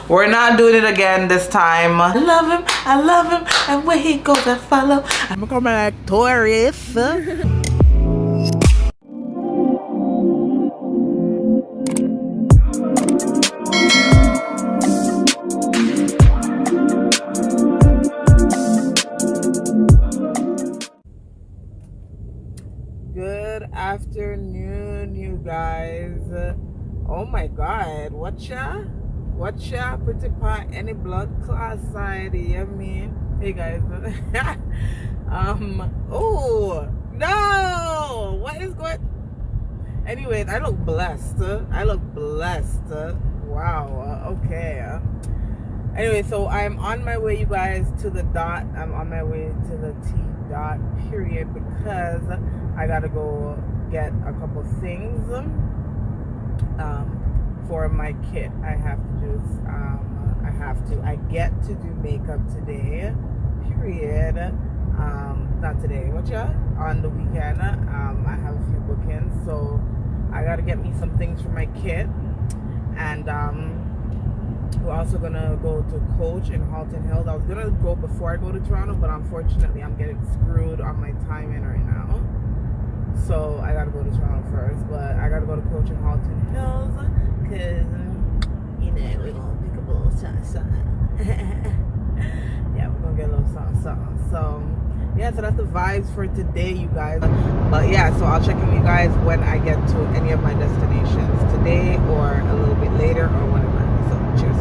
We're not doing it again this time. I love him, and where he goes, I follow. I'm coming like tourist. Good afternoon, you guys. Oh my God, watcha pretty pot any blood class side, you mean? Hey guys. Oh no, what is going? Anyways, I look blessed. Wow. Okay. Anyway, so I'm on my way, you guys, to the dot. I'm on my way to the T dot period because I gotta go get a couple things for my kit. I get to do makeup today, period. Not today, on the weekend. I have a few bookings, so I gotta get me some things for my kit. And we're also gonna go to Coach in Halton Hills. I was gonna go before I go to Toronto, but unfortunately I'm getting screwed on my timing right now. So I gotta go to Toronto first, but I gotta go to Coach in Halton Hills because we're gonna pick up a little something. Yeah, we're gonna get a little something. So yeah, so that's the vibes for today, you guys. But yeah, so I'll check in with you guys when I get to any of my destinations today or a little bit later or whatever. So cheers.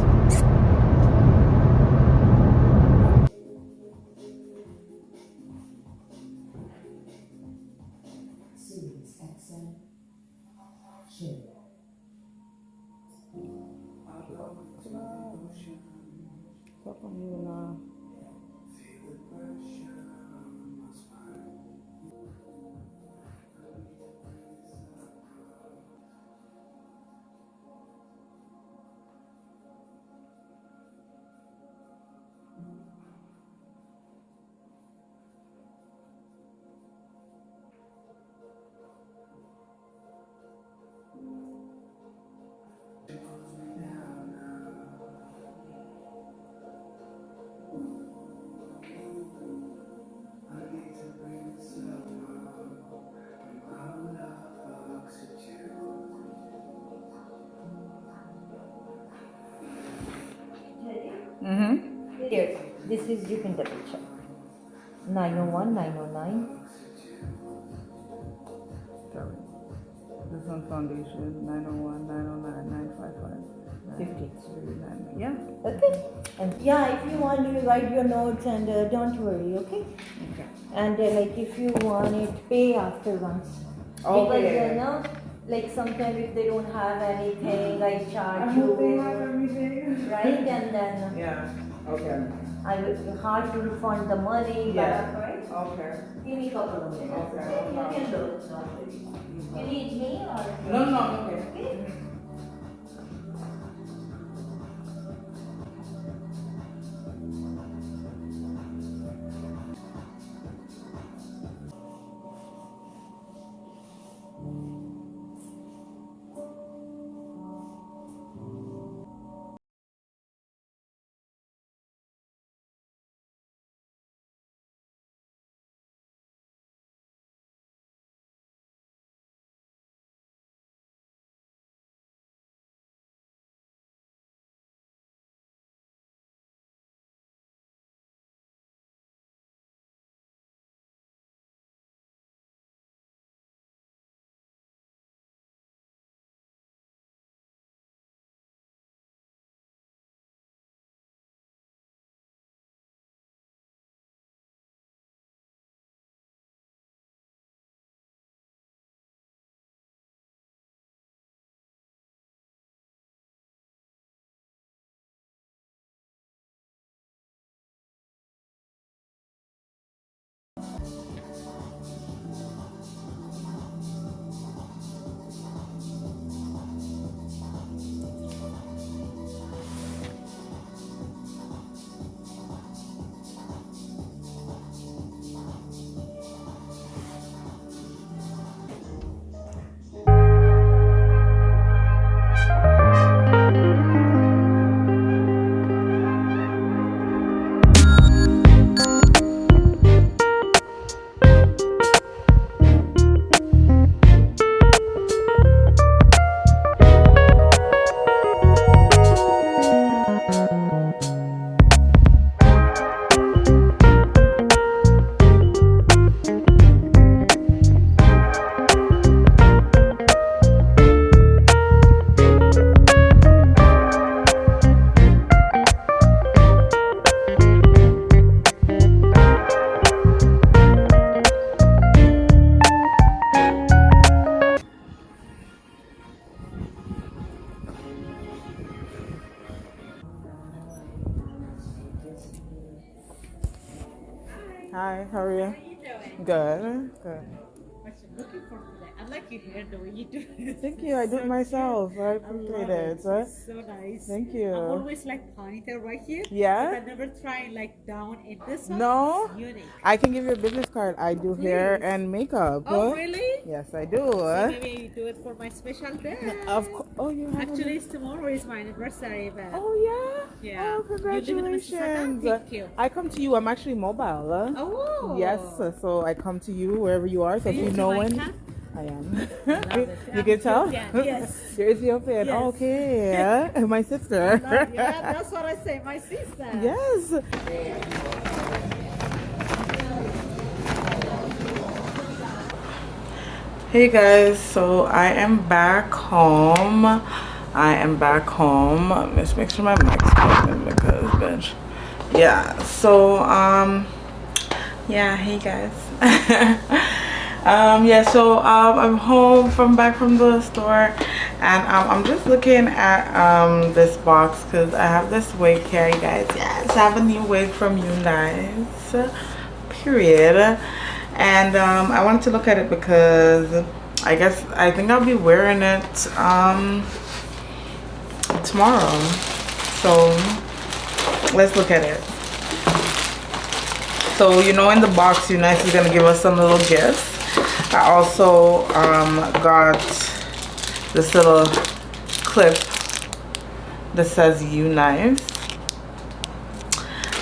Here, this is, you can double check. 901, 909. Sorry. This one foundation 901, 909, 955, 53. 9. Yeah. Okay. And yeah, if you want to write your notes and don't worry, okay? Okay. And like if you want it, pay after once. Okay. Because like sometimes if they don't have anything, I charge you. They have everything. Right? And then Yeah. Okay. I will hard to refund the money. Yeah. Right? Okay. Give me a couple of minutes. Okay. You can look. Don't worry. You need me or? No, no, I'm okay. Okay. Hi, how are you? How are you doing? Good, good. What you looking for today? I like your hair the way you do it. Thank you. I It's do it so myself. cute. I I appreciate love it. it. It's so nice. Thank I'm you. always like ponytail right here, but Yeah? I never try like down. And this one No? is unique. I can give you a business card. I do hair Please. and makeup. Oh, really? Yes, I do. So maybe you do it for my special day. Of course. Oh, you have Actually, it's tomorrow is my anniversary, but Oh, yeah? yeah. Oh, You live in Mississauga? congratulations. Thank you. I come to you. I'm actually mobile. Oh. Yes, so I come to you wherever you are. So Are if you you know when. Jamaican? I am. Love it. You I'm can tell? Ethiopian, yes. You're Ethiopian. Yes. Okay. My sister. Yeah, that's what I say, my sister. Yes. Hey guys, so I am back home. Let's make sure my mic's open because bitch. Yeah, so yeah, hey guys. I'm home back from the store, and I'm just looking at this box because I have this wig here, you guys. Yes, I have a new wig from Unice, period. And I wanted to look at it because I think I'll be wearing it tomorrow. So let's look at it. So you know, in the box Unice is gonna give us some little gifts. I also got this little clip that says Unice.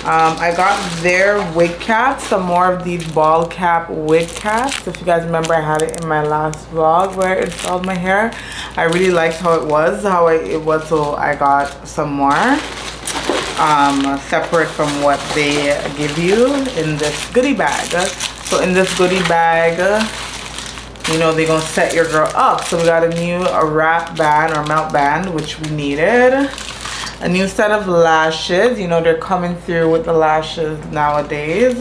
I got their wig caps, some more of these ball cap wig caps. If you guys remember, I had it in my last vlog where it installed my hair. I really liked how it was, so I got some more separate from what they give you in this goodie bag. So in this goodie bag, you know, they're gonna set your girl up. So we got a new wrap band or melt band, which we needed. A new set of lashes. You know, they're coming through with the lashes nowadays.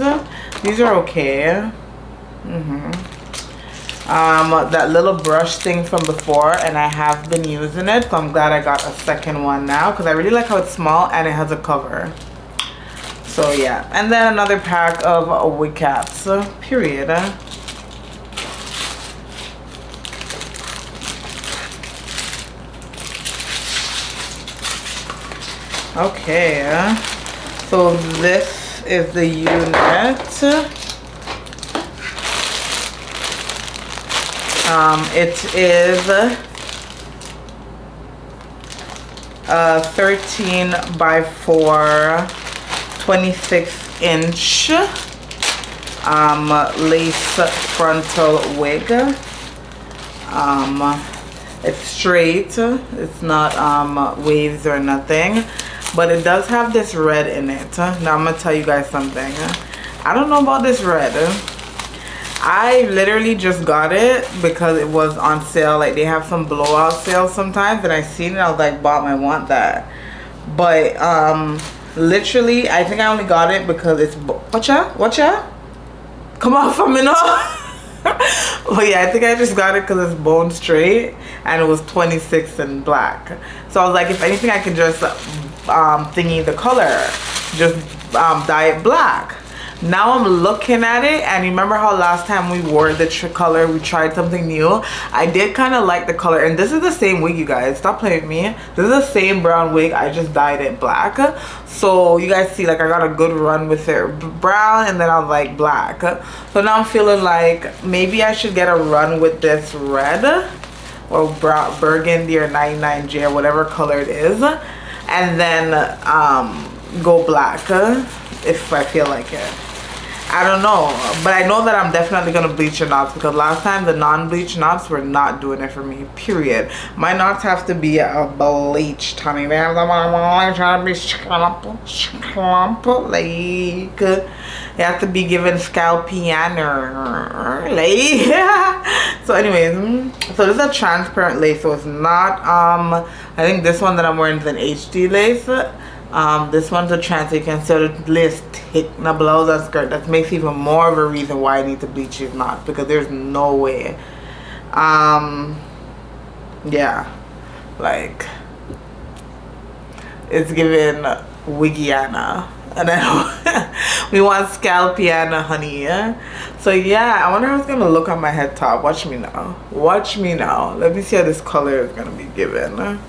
These are okay. That little brush thing from before, and I have been using it, so I'm glad I got a second one now because I really like how it's small and it has a cover. So yeah, and then another pack of wig caps, period. Okay, so this is the unit. It is 13 by 4, 26-inch lace frontal wig. It's straight. It's not waves or nothing, but it does have this red in it. Now I'm gonna tell you guys something. I don't know about this red. I literally just got it because it was on sale. Like, they have some blowout sales sometimes, and I seen it. I was like, Bob, I want that. But literally, I think I only got it because it's watcha come on from me now. But yeah, I think I just got it because it's bone straight and it was 26 in black. So I was like, if anything, I can just thingy the color, just dye it black. Now I'm looking at it, and remember how last time we wore the color, we tried something new. I did kind of like the color, and this is the same wig, you guys. Stop playing with me. This is the same brown wig. I just dyed it black. So you guys see, like, I got a good run with it brown, and then I was like black. So now I'm feeling like maybe I should get a run with this red or brown, burgundy, or 99J, or whatever color it is, and then go black if I feel like it. I don't know, but I know that I'm definitely gonna bleach your knots because last time the non-bleach knots were not doing it for me, period. My knots have to be bleached, honey. They have to be scalp, like, they have to be given scalp piano, like. So anyways, so this is a transparent lace, so it's not I think this one that I'm wearing is an HD lace. This one's a trans, so you can sort of lace thick in a blouse and skirt. That makes even more of a reason why I need to bleach these knots, because there's no way. Yeah, like, it's giving Wiggiana, and then We want scalpy and honey. Yeah? So yeah, I wonder how it's gonna look on my head top. Watch me now. Watch me now. Let me see how this color is gonna be given.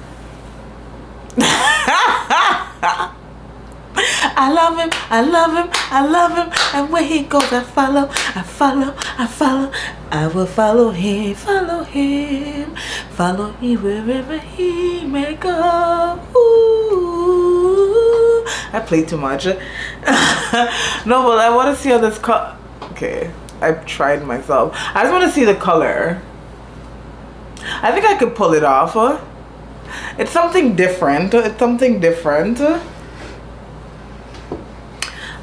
I love him, I love him, I love him, and where he goes I follow, I follow, I follow. I will follow him, follow him, follow him wherever he may go. Ooh. I play too much. No, but I want to see how this okay, I've tried myself. I just want to see the color. I think I could pull it off. It's something different. It's something different.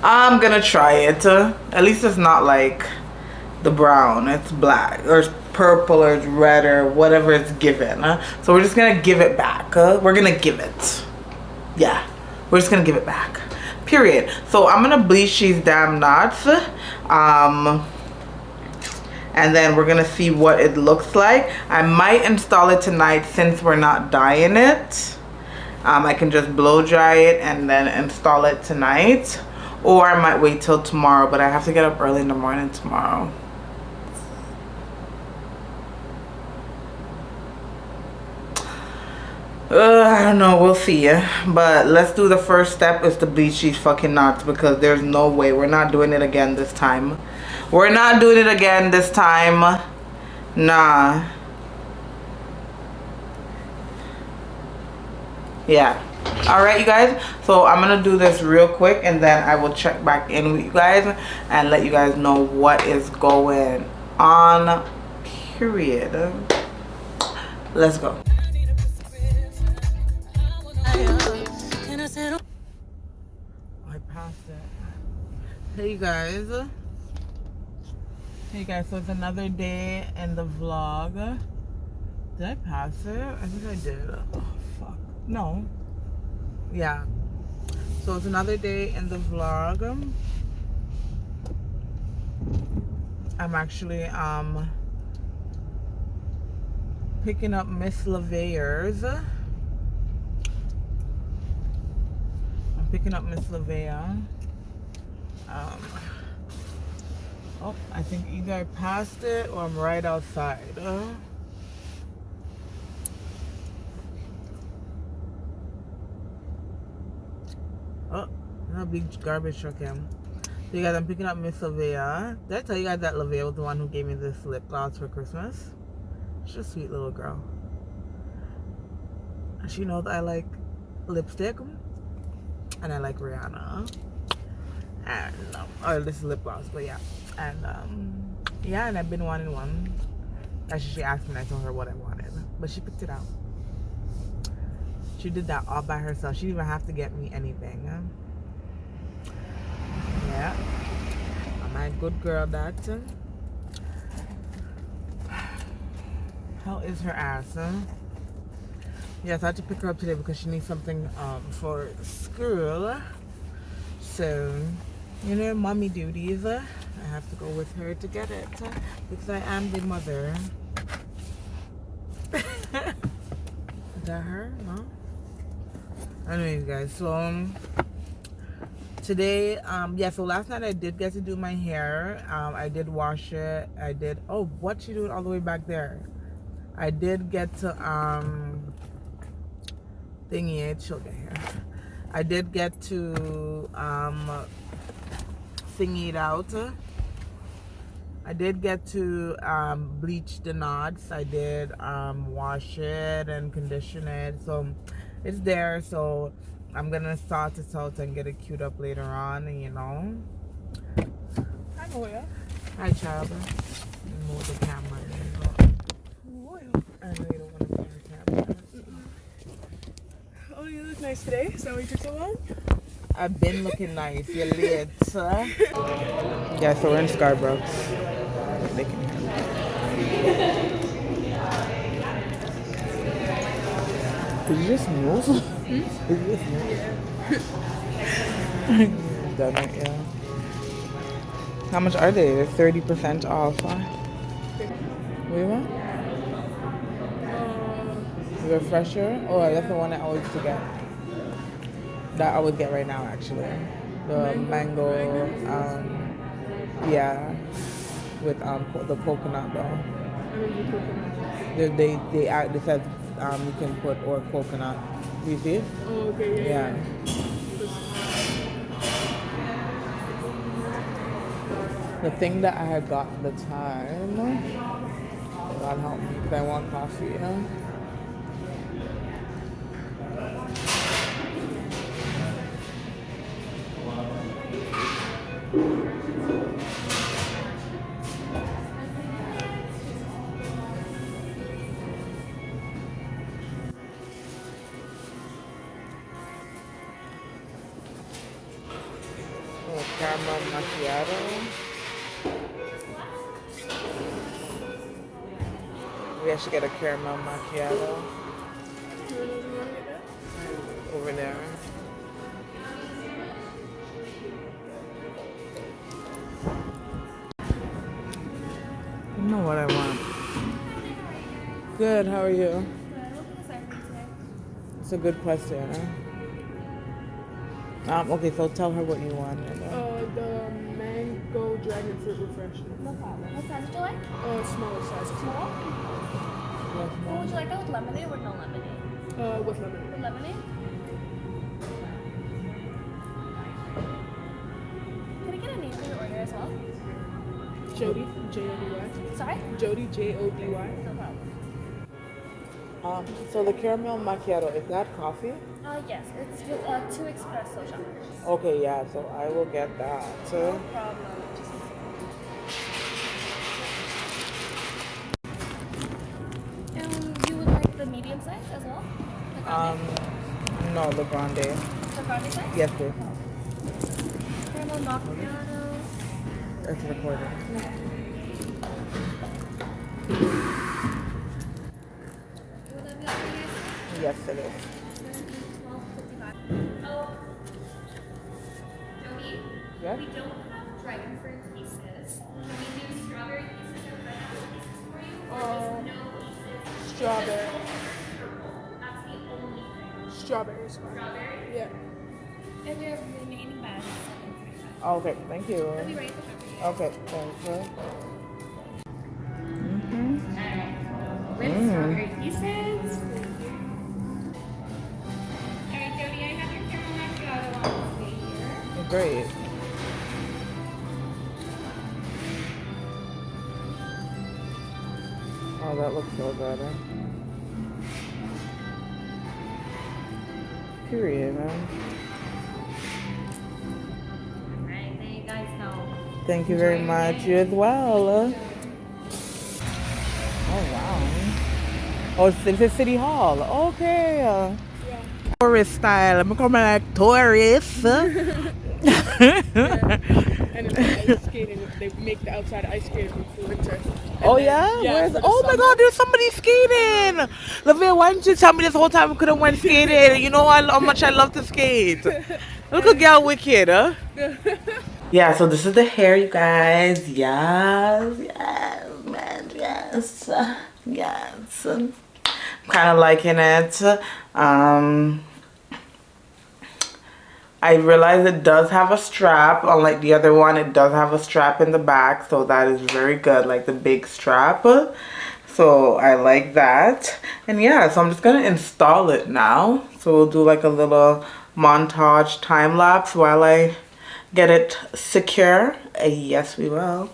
I'm gonna try it. At least it's not like the brown. It's black or it's purple or it's red or whatever it's given. So we're just gonna give it back. We're gonna give it. Yeah, we're just gonna give it back. Period. So I'm gonna bleach these damn knots. And then we're gonna see what it looks like. I might install it tonight since we're not dyeing it. I can just blow dry it and then install it tonight. Or I might wait till tomorrow, but I have to get up early in the morning tomorrow. I don't know, we'll see. But let's do the first step is to bleach these fucking knots because there's no way. We're not doing it again this time. We're not doing it again this time. Nah. Yeah. Alright, you guys. So I'm going to do this real quick and then I will check back in with you guys and let you guys know what is going on. Period. Let's go. I passed it. Hey guys, so it's another day in the vlog. Did I pass it? I think I did. Oh fuck, no. Yeah, so it's another day in the vlog. I'm actually picking up Miss LeVayer's. Picking up Miss LeVaya. Oh, I think either I passed it or I'm right outside. Oh, no big garbage truck him. So you guys, I'm picking up Miss LeVaya. Did I tell you guys that LeVaya was the one who gave me this lip gloss for Christmas? She's a sweet little girl. She knows I like lipstick. And I like Rihanna. And, or this is lip gloss, but yeah. And, yeah, and I've been wanting one. Actually, she asked me and I told her what I wanted. But she picked it out. She did that all by herself. She didn't even have to get me anything. Yeah. I'm a good girl, that. How is her ass, Yes, I had to pick her up today because she needs something for school. So, you know, mommy duties. I have to go with her to get it because I am the mother. Is that her? No? Anyways, guys, so today, yeah, so last night I did get to do my hair. I did wash it. I did, oh, what you doing all the way back there? I did get to, thingy, she'll get here. I did get to thingy it out. I did get to bleach the knots. I did wash it and condition it, so it's there. So I'm gonna sort it out and get it queued up later on, you know. Hi Moya. Hi child. Move the camera. I know you don't want to see the camera. Oh, you look nice today. Is that why you took so long? I've been looking nice. You're late. Yeah, so we're in Scarborough. They can hear me. Did you just move? Did you just move? Done it, yeah. How much are they? They're 30% off. Huh? What do you want? The fresher? Oh, that's the one I always forget. That I would get right now, actually. The mango, yeah, with the coconut though. I mean, you coconut. They said you can put or coconut. You see? Oh, okay, yeah. Yeah. The thing that I had got at the time, God help me, because I want coffee. Yeah? Oh, caramel macchiato. We actually get a caramel macchiato over there. You know what I want. Good, how are you? It's a good question. Okay, so tell her what you want. The mango dragon fruit refreshment. No problem. What size would you like? Smaller size. Small? Well, would you like that with lemonade or no lemonade? With lemonade. With lemonade? Can I get a name for your order as well? Jody, Jody. Sorry? Jody, Jody. No problem. So the caramel macchiato, is that coffee? Yes. It's with 2 espresso shots. Okay, yeah, so I will get that. No problem. You would like the medium size as well? The grande? No, the grande. The grande size? Yes, please. Caramel macchiato. It's recorded. Would that be all for you? Yes, it is. 12.55. Oh, Jody, Yeah? we don't have dragon fruit pieces. Can we do strawberry pieces or pineapple pieces for you? Or just no pieces? Strawberry. That's the only thing. Strawberries. Strawberry? Yeah. And your remaining bag is $7.25. Okay, thank you. It'll be ready to ship for you. Okay, thank you. With strawberry pieces. Alright, Jody, I have your caramel macchiato on the way here. Great. Oh, that looks so good. Period, man. Alright, there you guys go. Thank you very much. You as well. Oh, wow. Oh, this is City Hall. Okay. Yeah. Tourist style. I'm coming like tourist. And it's ice skating. They make the outside ice skating for winter. Oh yeah? Yeah, Where's, oh my god, there's somebody skating! Lavia, why didn't you tell me this whole time we could have went skating? You know how much I love to skate. Look at girl wicked, huh? Yeah, so this is the hair, you guys. Yes, man, yes. Yes. I'm kind of liking it. I realize it does have a strap, unlike the other one. It does have a strap in the back, so that is very good, like the big strap. So I like that. And yeah, so I'm just gonna install it now. So we'll do like a little montage time lapse while I get it secure. Yes, we will.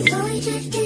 So we drifted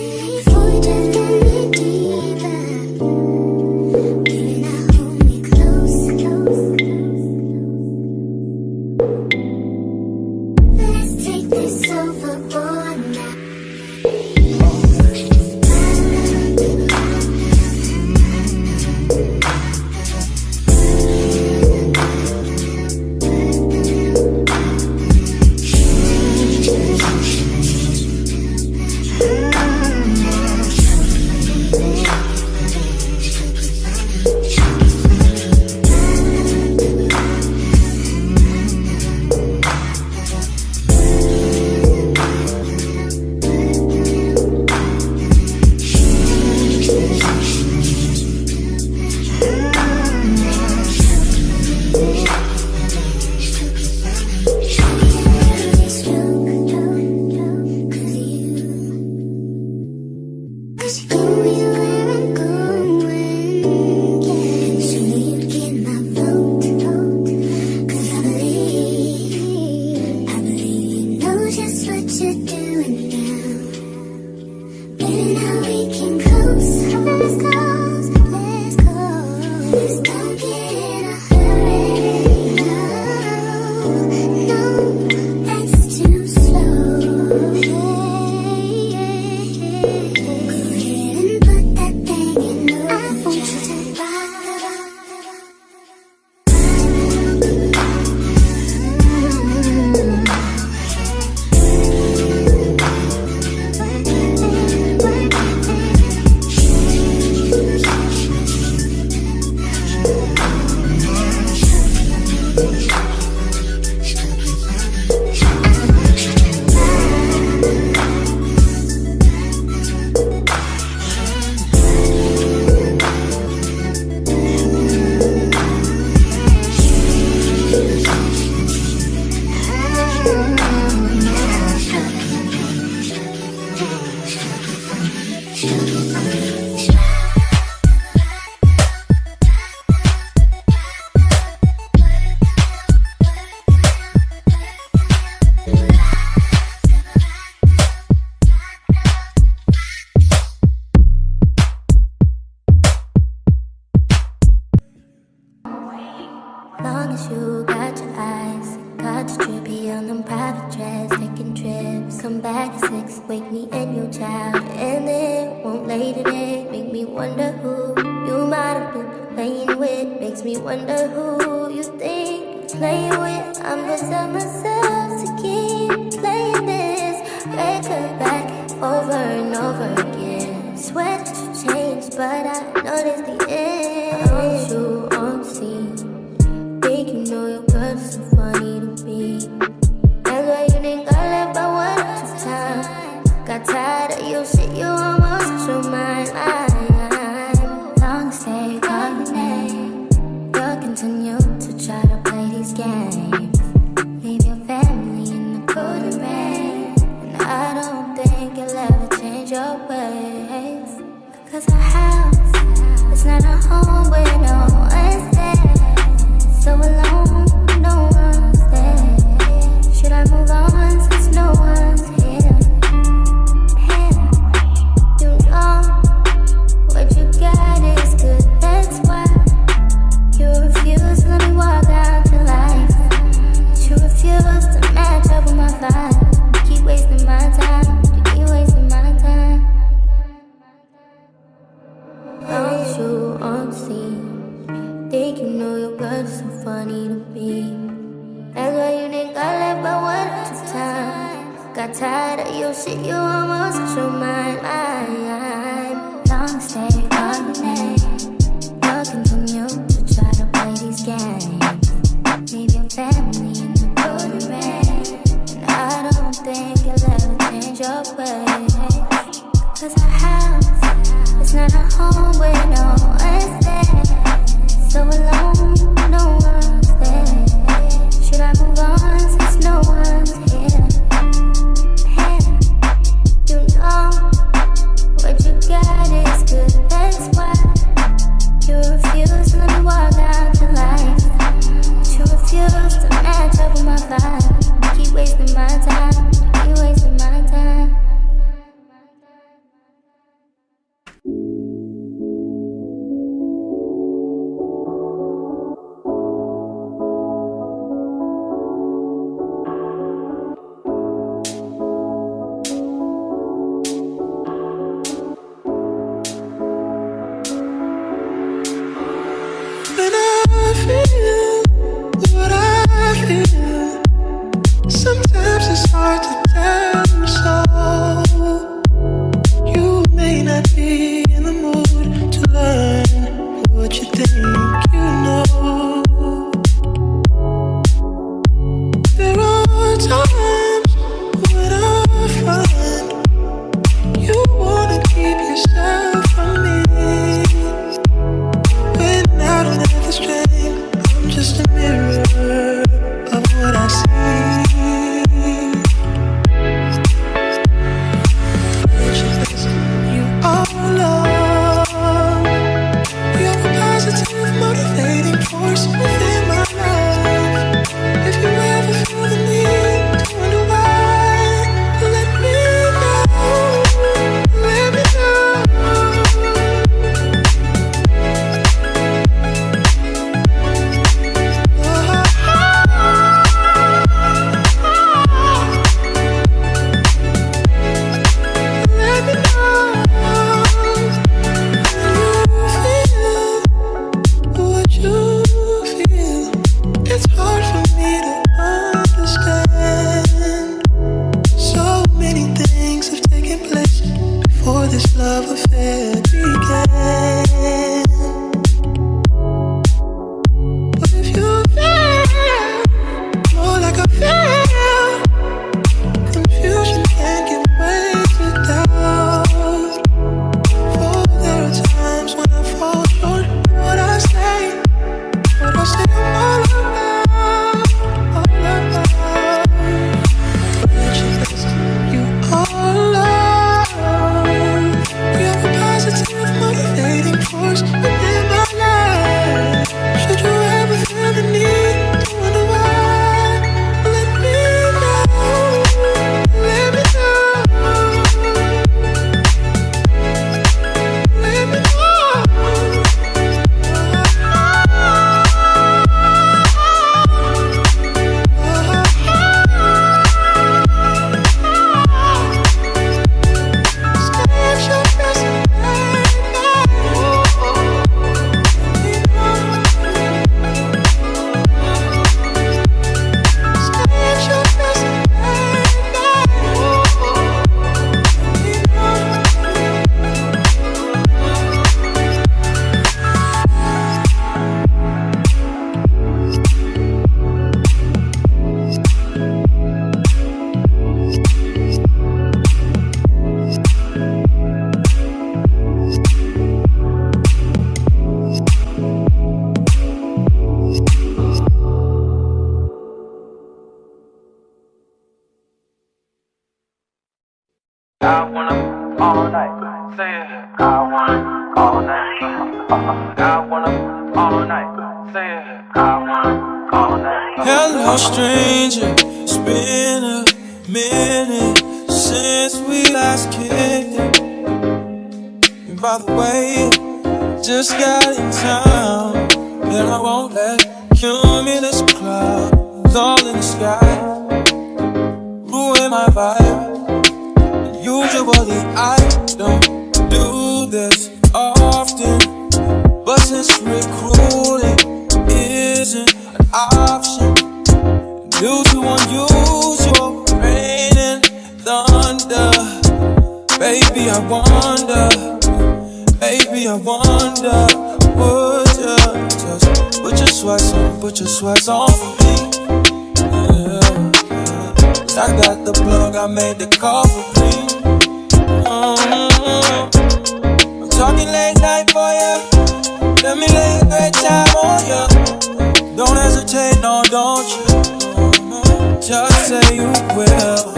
feeling now. Baby, now we can close. Let's close, let's close. Let's not get in a hurry. No, that's too slow. Go ahead and put that thing in motion. I want you to ride. Long as you got your eyes, got your drippy on them private jets, taking trips. Come back at 6, wake me and your child, and then won't lay today. Make me wonder who you might have been playing with. Makes me wonder who you think you're playing with. I'm gonna tell myself to keep playing this record back over and over again. Swear that you changed, but I noticed the end. I want you on scene. Think you know your girl's so funny to me. That's why you didn't got left by one or two times. Got tired of your shit, you almost lost your mind. Long stay, call your name. You'll continue to try to play these games. Leave your family in the cold and rain. And I don't think you'll ever change your ways. Cause our house is not a home where no one's there. So alone, no one's there. Should I move on since no one's here? You know what you got is good, that's why you refuse to let me walk out to life. You refuse to match up with my vibe. You keep wasting my time, you keep wasting my time. Don't you on scene? Think you know your girl's so funny to me. That's why you didn't got left by one or two times. Got tired of your shit, you almost lost your mind. Long stay, call your name. You'll continue to try to play these games. Leave your family in the cold and rain. And I don't think you'll ever change your ways. Cause our house is not a home where no one's there. So alone, no one's there. Should I move on since no one's here? You know what you got is good, that's why you refuse to let me walk out to life. You refuse to match up with my vibe. You keep wasting my time, you keep wasting my time. I wanna all night. Say it. I wanna all night. I wanna all night. Say it. I wanna all night. Hello, stranger. It's been a minute since we last kicked it. And by the way, just got in town, and I won't let cumulus clouds all in the sky ruin my vibe. Usually I don't do this often, but since recruiting isn't an option due to unusual rain and thunder, baby I wonder, would you just put your sweats on for me? Yeah. I got the plug, I made the call for me. I'm talking late night for ya. Let me lay a great time on ya. Don't hesitate, no, don't you? Just say you will.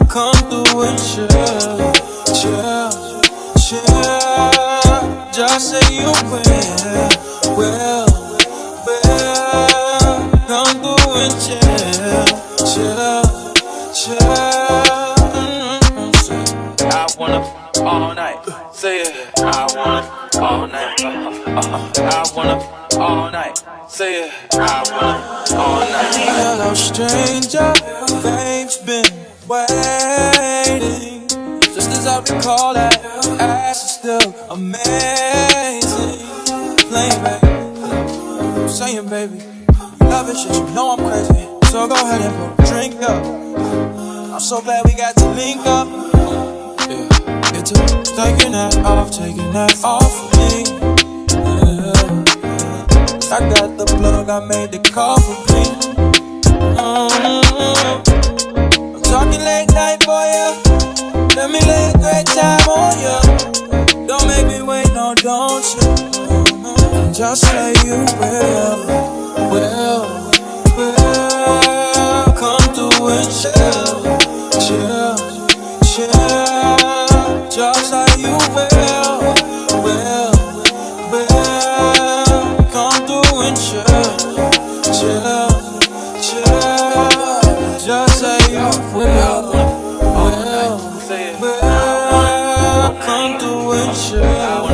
Come through and chill. Just say you will. Come through and chill. I wanna all night. Say it. I wanna all night. I wanna all night. Say it. I wanna all night. Hello, stranger. Fame's been waiting. Just as I recall, that ass is still amazing. Playing, baby. Saying, baby, you love it, shit. You know I'm crazy. So go ahead and put a drink up. I'm so glad we got to link up. Yeah, it's taking that off of me. Yeah. I got the plug, I made the call for me. I'm talking late night for ya. Let me lay a great time on ya. Don't make me wait, no, don't you? Just say you will. Come through and chill. Just like you will. Come through and chill. Just like you will. Come through and chill.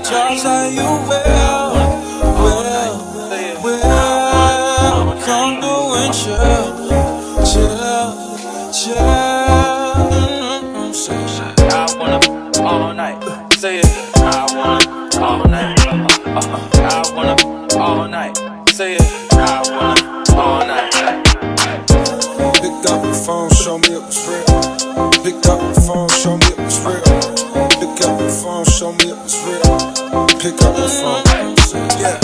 Just like you will. Come through and chill. I wanna all night. Say it. I wanna all night. I wanna all night. Say it. I wanna all night. Pick up the phone, show me it was real. Pick up the phone, show me it was real. Pick up the phone, show me it was real. Pick up the phone, yeah.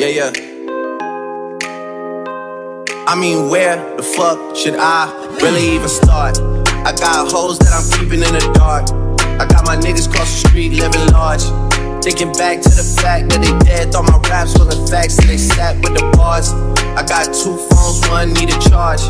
Yeah. I mean, where the fuck should I really even start? I got hoes that I'm keeping in the dark. I got my niggas across the street living large. Thinking back to the fact that they dead, thought my raps wasn't facts, so they sat with the bars. I got 2 phones, one need a charge.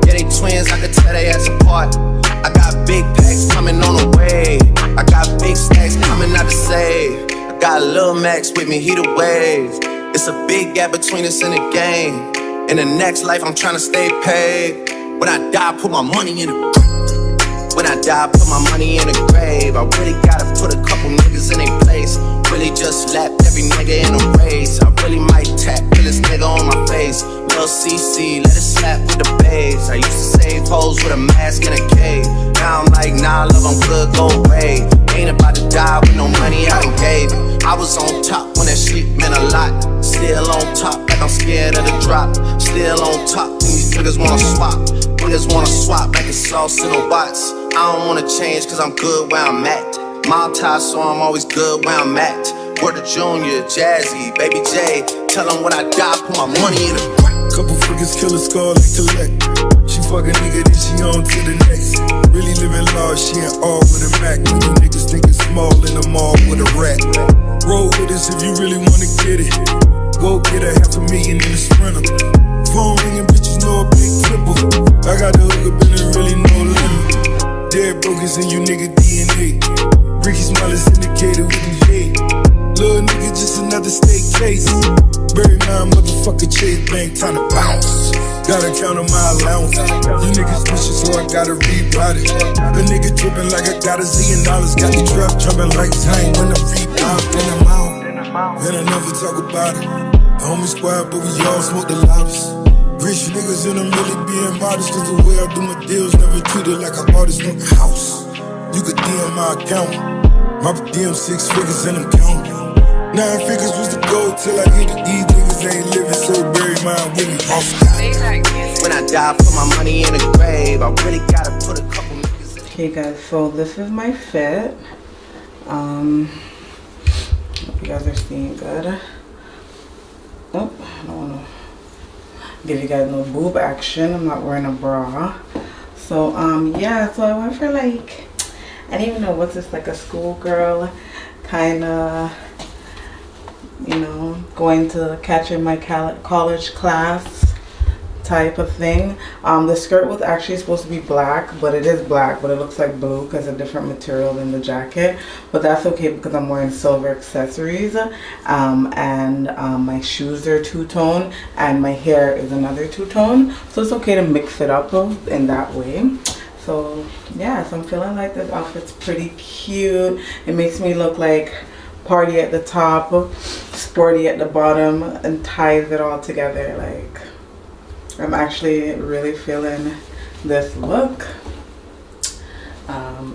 Yeah, they twins, I could tell they ass apart. I got big packs coming on the way. I got big stacks coming out to save. I got Lil Max with me, he the wave. It's a big gap between us and the game. In the next life, I'm tryna stay paid. When I die, put my money in the grave. When I die, put my money in the grave. I really gotta put a couple niggas in their place. Really just lapped every nigga in the race. I really might tap this nigga on my face. Lil CC, let it slap with the bass. I used to save hoes with a mask in a cave. Now I'm like, nah, love, I'm good, go away. Ain't about to die with no money I done gave. I was on top when that shit meant a lot. Still on top, like I'm scared of the drop. Still on top, when these niggas wanna swap. Niggas wanna swap like it's sauce in a box. I don't wanna change cause I'm good where I'm at. Mom ties, so I'm always good where I'm at. Word of Junior, Jazzy, Baby J. Tell them when I die, put my money in the crack. Couple freakers kill a skull and collect. She fuck a nigga, then she on to the next. Really living large, she ain't all with a Mac. When you niggas think it's small in the mall with a rat. Roll with us if you really wanna get it. Go get $500,000 in a Sprinter. Phone ringing, bitches know a big flipper. I got the hook up and there really no limit. Dead brokers in you nigga DNA. Ricky Smiley syndicated with the J. Little nigga, just another state case. Bury my motherfucker Chase Bank, time to bounce. Gotta count on my allowance. You niggas vicious, so I gotta rebound it. The nigga trippin' like I got $1 zillion. Got the trap jumping like time when I rebound. Then I'm out, then I never talk about it. The homie squad, but we all smoke the loudest. Rich niggas and I'm really being modest. Cause the way I do my deals never treated like I bought this new house. You could DM my account. My DM 6 figures and I'm counting. 9 figures was the goal till I hit it. These niggas ain't living, so bury mine with me. When I die, put my money in the grave. I really gotta put a couple niggas in. Okay guys, so this is my fit. Hope you guys are seeing good. Oh, I don't wanna give you guys no boob action. I'm not wearing a bra. So yeah, so I went for like, I didn't even know what's this, like a schoolgirl kind of, you know, going to catching my college class type of thing. The skirt was actually supposed to be black, but it is black, but it looks like blue because it's a different material than the jacket. But that's okay because I'm wearing silver accessories, and my shoes are two-tone and my hair is another two-tone, so it's okay to mix it up in that way. So yeah, so I'm feeling like this outfit's pretty cute. It makes me look like party at the top, sporty at the bottom, and ties it all together. Like, I'm actually really feeling this look.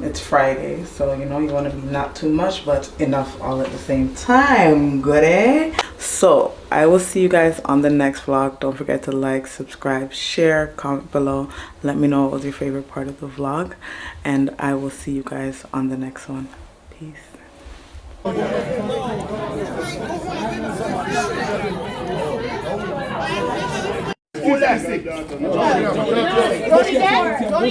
It's Friday, so you know you want to be not too much but enough all at the same time. Good, eh? So I will see you guys on the next vlog. Don't forget to like, subscribe, share, comment below. Let me know what was your favorite part of the vlog, and I will see you guys on the next one. Peace. Jody,